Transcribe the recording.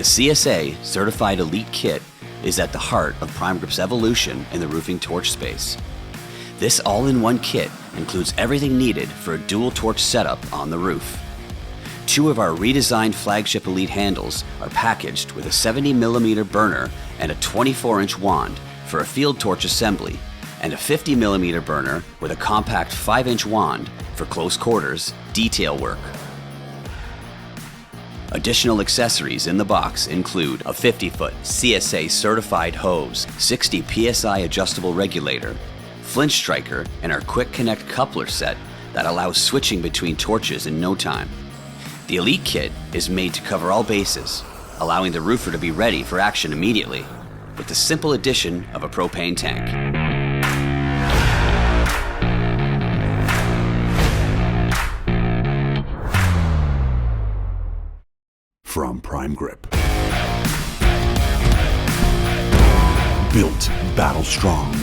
CSA Certified Elite Kit is at the heart of Prime Grip's evolution in the roofing torch space. This all-in-one kit includes everything needed for a dual torch setup on the roof. 2 of our redesigned flagship Elite handles are packaged with a 70mm burner and a 24-inch wand for a field torch assembly, and a 50mm burner with a compact 5-inch wand for close quarters detail work. Additional accessories in the box include a 50-foot CSA certified hose, 60 PSI adjustable regulator, flinch striker, and our Quick Connect coupler set that allows switching between torches in no time. The Elite Kit is made to cover all bases, allowing the roofer to be ready for action immediately, with the simple addition of a propane tank. From Prime Grip. Built battle strong.